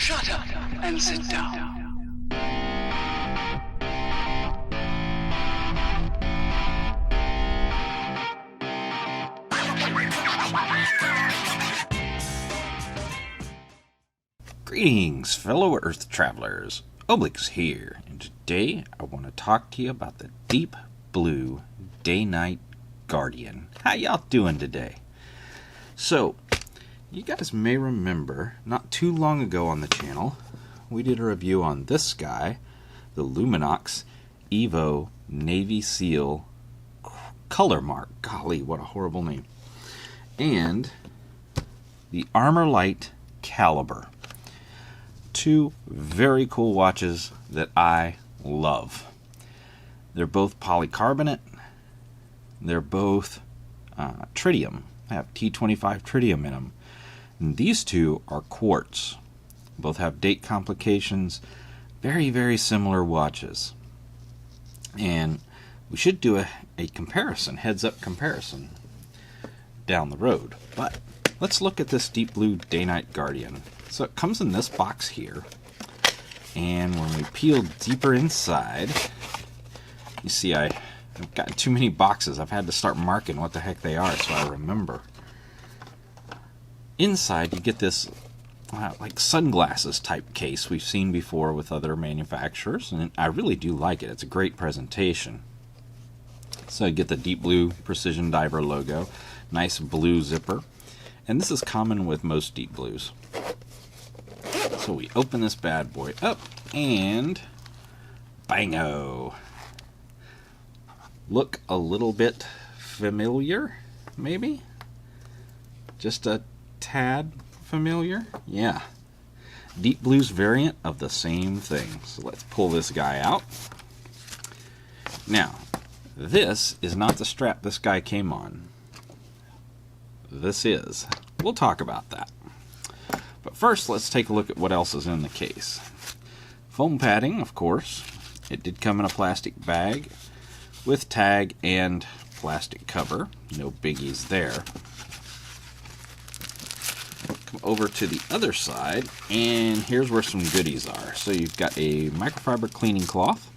Shut up and sit down. Greetings, fellow Earth travelers. Oblix here, and today I want to talk to you about the Deep Blue DayNight Guardian. How y'all doing today? So, you guys may remember, not too long ago on the channel, we did a review on this guy, the Luminox Evo Navy SEAL Color Mark. Golly, what a horrible name. And the Armor Light Caliber. Two very cool watches that I love. They're both polycarbonate. They're both tritium. They have T25 tritium in them. And these two are quartz. Both have date complications. Very, very similar watches. And we should do a comparison, heads-up comparison down the road. But let's look at this Deep Blue DayNight Guardian. So it comes in this box here, and when we peel deeper inside, you see I've got too many boxes. I've had to start marking what the heck they are so I remember. Inside you get this like sunglasses type case we've seen before with other manufacturers, and I really do like it. It's a great presentation. So you get the Deep Blue Precision Diver logo, nice blue zipper, and this is common with most Deep Blues. So we open this bad boy up, and bango! Look a little bit familiar, maybe? Just a tad familiar? Yeah. Deep Blue's variant of the same thing. So let's pull this guy out. Now, this is not the strap this guy came on. This is. We'll talk about that. But first, let's take a look at what else is in the case. Foam padding, of course. It did come in a plastic bag with tag and plastic cover. No biggies there. Come over to the other side, and here's where some goodies are. So you've got a microfiber cleaning cloth,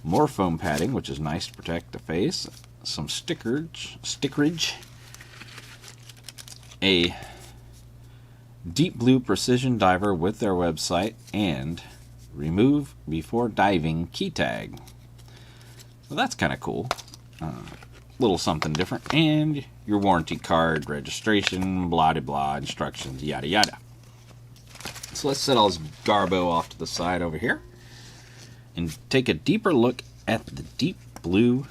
more foam padding, which is nice to protect the face, some stickerage, a Deep Blue Precision Diver with their website, and remove before diving key tag. Well, that's kind of cool. Little something different. And your warranty card, registration, blah blah, instructions, yada yada. So let's set all this garbo off to the side over here and take a deeper look at the Deep Blue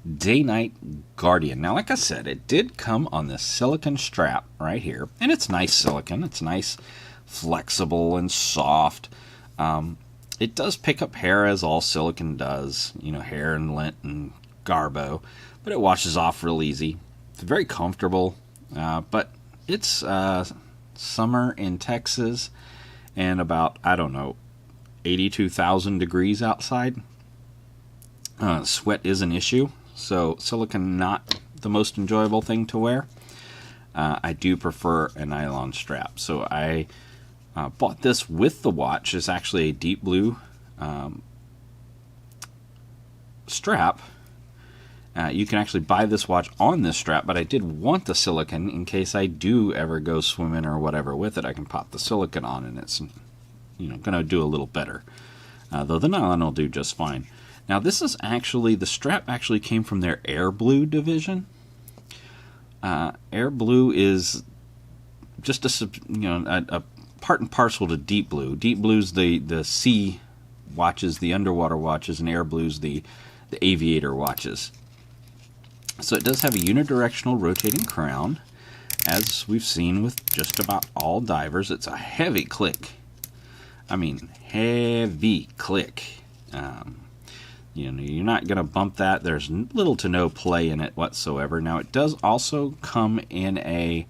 DayNight Guardian. Now, like I said, it did come on this silicone strap right here, and it's nice silicone. It's nice, flexible, and soft. It does pick up hair, as all silicone does, you know, hair and lint and garbo, but it washes off real easy. It's very comfortable, but it's summer in Texas and about, I don't know, 82,000 degrees outside. Sweat is an issue. So silicone not the most enjoyable thing to wear. I do prefer a nylon strap. So I bought this with the watch. It's actually a Deep Blue strap. You can actually buy this watch on this strap, but I did want the silicone in case I do ever go swimming or whatever with it. I can pop the silicone on, and it's going to do a little better. Though the nylon will do just fine. Now, this is actually, the strap actually came from their Air Blue division. Air Blue is just a part and parcel to Deep Blue. Deep Blue's the sea watches, the underwater watches, and Air Blue's the aviator watches. So it does have a unidirectional rotating crown, as we've seen with just about all divers. It's a heavy click. I mean, heavy click. You're not going to bump that. There's little to no play in it whatsoever. Now, it does also come in a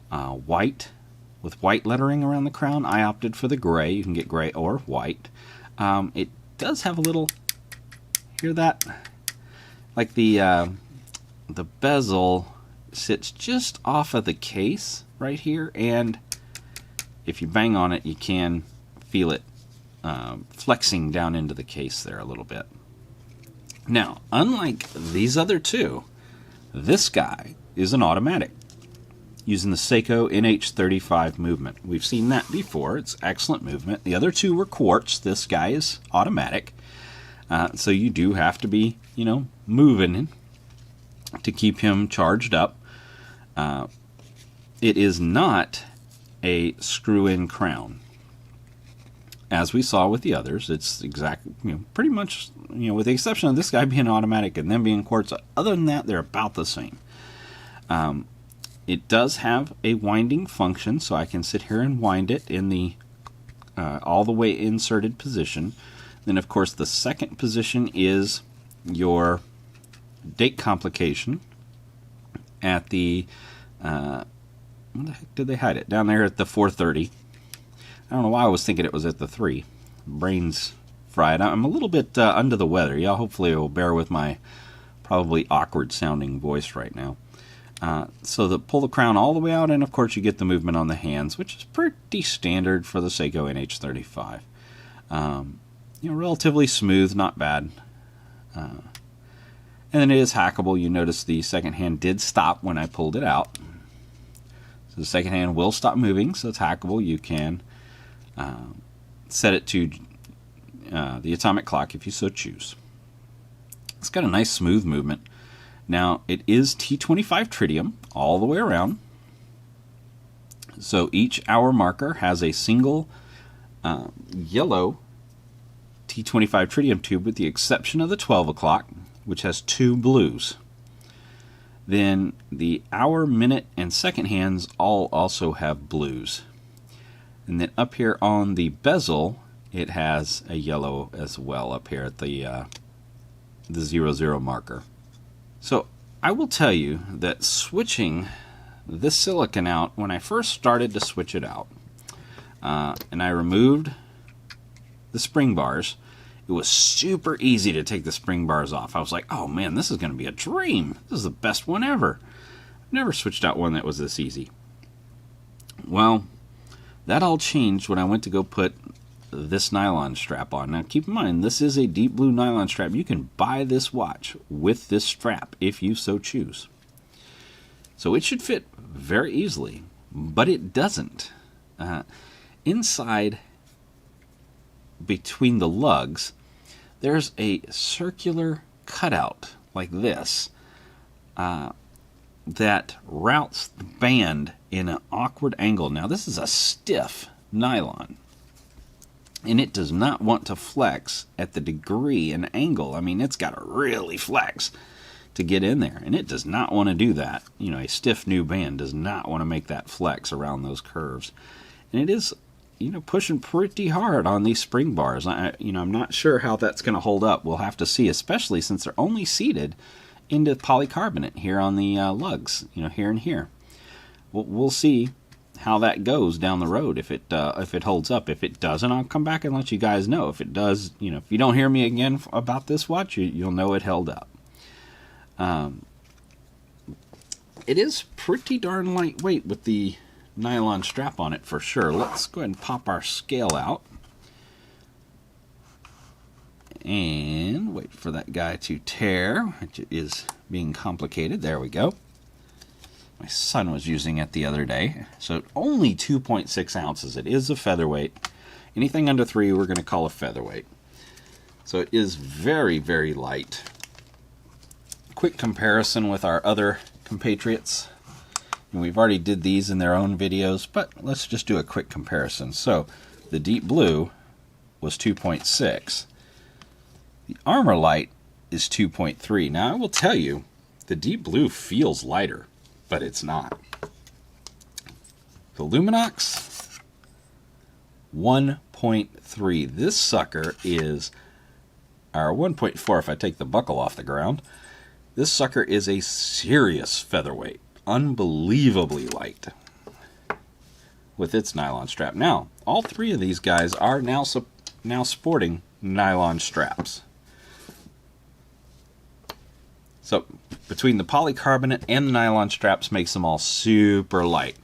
white, with white lettering around the crown. I opted for the gray. You can get gray or white. It does have a little, hear that? Like the bezel sits just off of the case right here, and if you bang on it, you can feel it flexing down into the case there a little bit. Now, unlike these other two, this guy is an automatic using the Seiko NH35 movement. We've seen that before. It's excellent movement. The other two were quartz. This guy is automatic. So you do have to be, moving to keep him charged up. It is not a screw-in crown. As we saw with the others, it's pretty much, with the exception of this guy being automatic and them being quartz, other than that, they're about the same. It does have a winding function, so I can sit here and wind it in the all the way inserted position. Then, of course, the second position is your date complication at the, where the heck did they hide it? Down there at the 430. I don't know why I was thinking it was at the 3. Brain's fried. I'm a little bit under the weather. Y'all hopefully will bear with my probably awkward sounding voice right now. So pull the crown all the way out, and of course you get the movement on the hands, which is pretty standard for the Seiko NH35. Relatively smooth, not bad. And then it is hackable. You notice the second hand did stop when I pulled it out. So the second hand will stop moving, so it's hackable. You can set it to the atomic clock if you so choose. It's got a nice smooth movement. Now, it is T25 tritium all the way around. So each hour marker has a single yellow T25 tritium tube, with the exception of the 12 o'clock, which has 2 blues. Then the hour, minute, and second hands all also have blues. And then up here on the bezel, it has a yellow as well up here at the 00 marker. So I will tell you that switching this silicon out, when I first started to switch it out, and I removed the spring bars, it was super easy to take the spring bars off. I was like, oh man, this is going to be a dream. This is the best one ever. I've never switched out one that was this easy. Well, that all changed when I went to go put this nylon strap on. Now keep in mind, this is a deep blue nylon strap. You can buy this watch with this strap if you so choose. So it should fit very easily, but it doesn't. Inside, between the lugs, there's a circular cutout like this that routes the band in an awkward angle. Now this is a stiff nylon, and it does not want to flex at the degree and angle. I mean, it's got to really flex to get in there, and it does not want to do that. A stiff new band does not want to make that flex around those curves. And it is, pushing pretty hard on these spring bars. I'm not sure how that's going to hold up. We'll have to see, especially since they're only seated into polycarbonate here on the lugs, here and here. We'll see how that goes down the road, if it holds up. If it doesn't, I'll come back and let you guys know. If it does, if you don't hear me again about this watch, you'll know it held up. It is pretty darn lightweight with the nylon strap on it for sure. Let's go ahead and pop our scale out and wait for that guy to tear, which is being complicated. There we go. My son was using it the other day. So only 2.6 ounces. It is a featherweight. Anything under 3 we're going to call a featherweight. So it is very, very light. Quick comparison with our other compatriots. And we've already did these in their own videos, but let's just do a quick comparison. So the deep blue was 2.6. The Armor Light is 2.3. Now I will tell you, the deep blue feels lighter, but it's not. The Luminox, 1.3. This sucker is, or 1.4 if I take the buckle off the ground. This sucker is a serious featherweight. Unbelievably light with its nylon strap. Now, all 3 of these guys are now sporting nylon straps. So, between the polycarbonate and the nylon straps makes them all super light.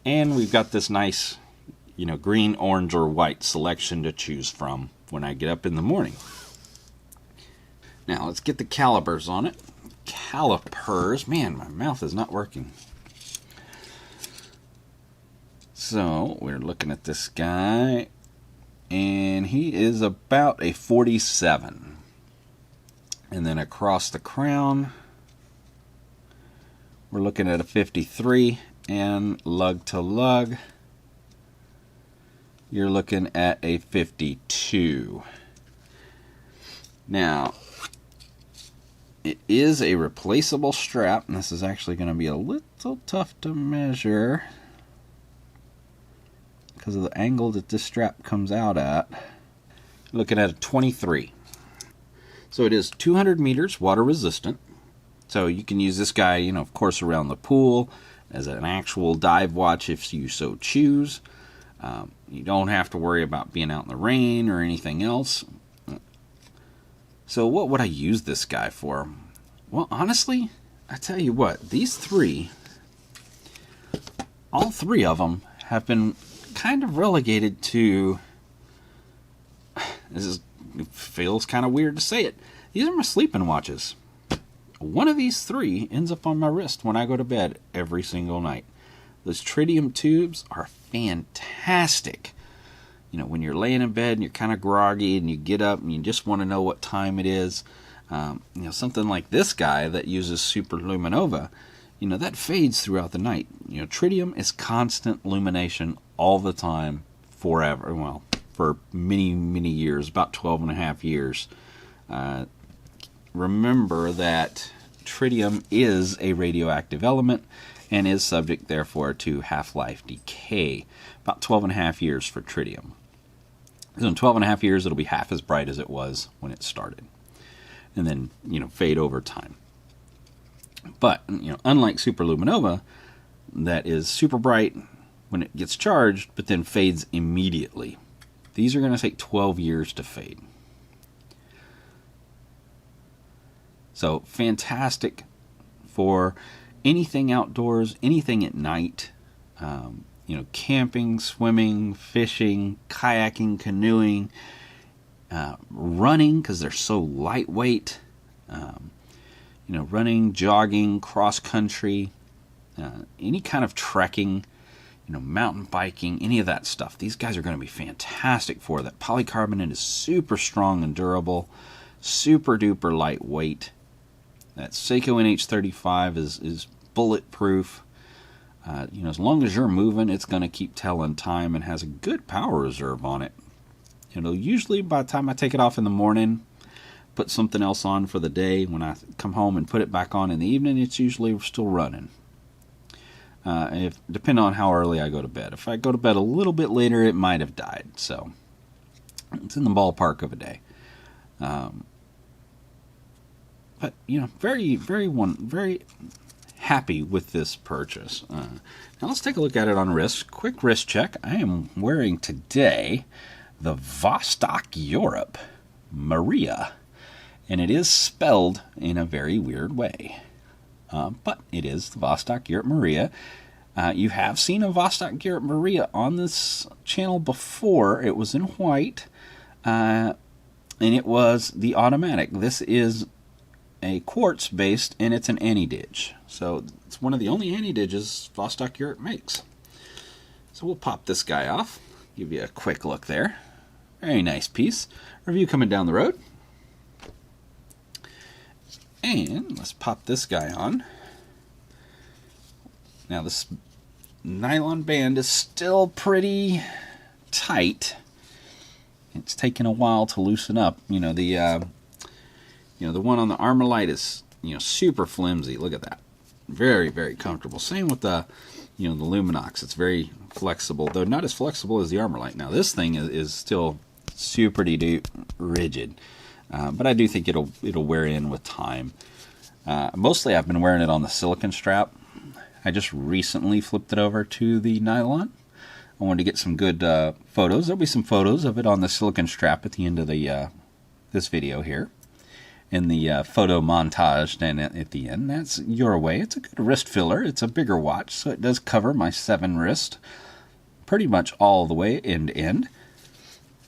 And we've got this nice, green, orange, or white selection to choose from when I get up in the morning. Now let's get the calipers on it. Calipers, man, my mouth is not working. So we're looking at this guy, and he is about a 47. And then across the crown, we're looking at a 53, and lug to lug, you're looking at a 52. Now, it is a replaceable strap, and this is actually going to be a little tough to measure because of the angle that this strap comes out at. Looking at a 23. So it is 200 meters water resistant. So you can use this guy, of course, around the pool as an actual dive watch if you so choose. You don't have to worry about being out in the rain or anything else. So what would I use this guy for? Well, honestly, I tell you what, these three, all three of them have been kind of relegated to, it feels kind of weird to say it, these are my sleeping watches. One of these three ends up on my wrist when I go to bed every single night. Those tritium tubes are fantastic. When you're laying in bed and you're kind of groggy and you get up and you just want to know what time it is, something like this guy that uses superluminova, that fades throughout the night. Tritium is constant illumination all the time, forever. Well, for many, many years, about 12 and a half years. Remember that tritium is a radioactive element and is subject, therefore, to half-life decay. About 12 and a half years for tritium. So in 12 and a half years, it'll be half as bright as it was when it started. And then, fade over time. But, unlike superluminova, that is super bright when it gets charged, but then fades immediately. These are going to take 12 years to fade. So, fantastic for anything outdoors, anything at night. Camping, swimming, fishing, kayaking, canoeing, running, because they're so lightweight. Running, jogging, cross country, any kind of trekking, mountain biking, any of that stuff. These guys are going to be fantastic for that. Polycarbonate is super strong and durable, super duper lightweight. That Seiko NH35 is bulletproof. As long as you're moving, it's going to keep telling time and has a good power reserve on it. Usually by the time I take it off in the morning, put something else on for the day, when I come home and put it back on in the evening, it's usually still running. Depending on how early I go to bed. If I go to bed a little bit later, it might have died. So it's in the ballpark of a day. But very happy with this purchase. Now let's take a look at it on wrist. Quick wrist check. I am wearing today the Vostok Europe Maria, and it is spelled in a very weird way. But it is the Vostok Europe Maria. You have seen a Vostok Europe Maria on this channel before. It was in white, and it was the automatic. This is a quartz based, and it's an anti-didge. So it's one of the only anti-didges Vostok Europe makes. So we'll pop this guy off, give you a quick look there. Very nice piece. Review coming down the road. And let's pop this guy on. Now this nylon band is still pretty tight. It's taken a while to loosen up. The one on the Armalite is super flimsy. Look at that. Very, very comfortable. Same with the the Luminox. It's very flexible, though not as flexible as the Armalite. Now this thing is still super rigid, but I do think it'll wear in with time. Mostly I've been wearing it on the silicone strap. I just recently flipped it over to the nylon. I wanted to get some good photos. There'll be some photos of it on the silicone strap at the end of the this video here. In the photo montage and at the end. That's your way. It's a good wrist filler. It's a bigger watch, so it does cover my 7 wrist. pretty much all the way end to end.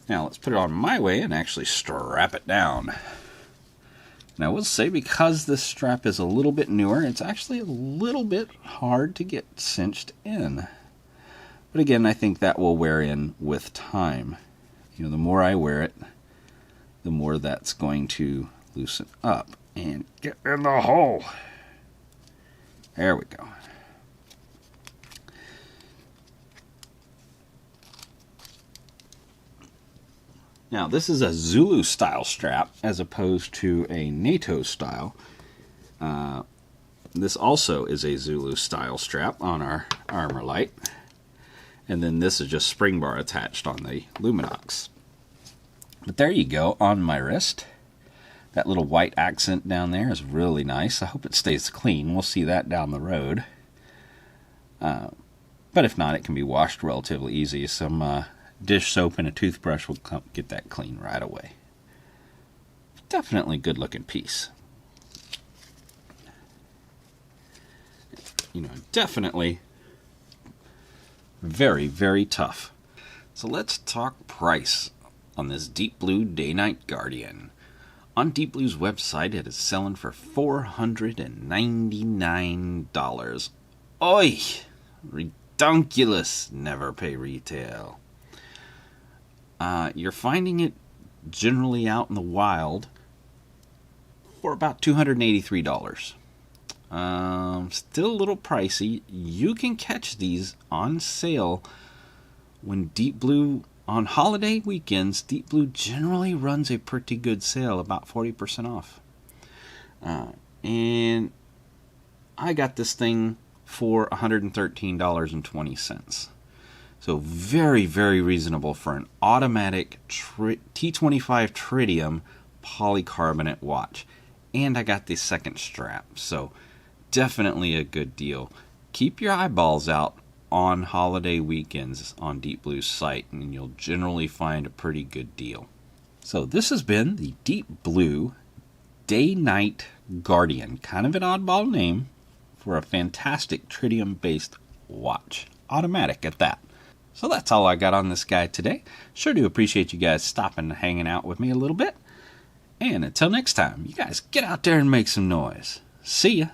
Now let's put it on my way and actually strap it down. Now I will say, because this strap is a little bit newer, it's actually a little bit hard to get cinched in. But again, I think that will wear in with time. The more I wear it, the more that's going to loosen up and get in the hole. There we go. Now, this is a Zulu style strap as opposed to a NATO style. This also is a Zulu style strap on our armor light. And then this is just spring bar attached on the Luminox. But there you go, on my wrist. That little white accent down there is really nice. I hope it stays clean. We'll see that down the road. But if not, it can be washed relatively easy. Some dish soap and a toothbrush will get that clean right away. Definitely good looking piece. Definitely very, very tough. So let's talk price on this Deep Blue DayNight Guardian. On Deep Blue's website, it is selling for $499. Oi! Redunculous. Never pay retail. You're finding it generally out in the wild for about $283. Still a little pricey. You can catch these on sale when Deep Blue, on holiday weekends, Deep Blue generally runs a pretty good sale, about 40% off. And I got this thing for $113.20. So very, very reasonable for an automatic T25 tritium polycarbonate watch. And I got the second strap, so definitely a good deal. Keep your eyeballs out on holiday weekends on Deep Blue's site, and you'll generally find a pretty good deal. So this has been the Deep Blue DayNight Guardian. Kind of an oddball name for a fantastic tritium-based watch. Automatic at that. So that's all I got on this guy today. Sure do appreciate you guys stopping and hanging out with me a little bit. And until next time, you guys get out there and make some noise. See ya.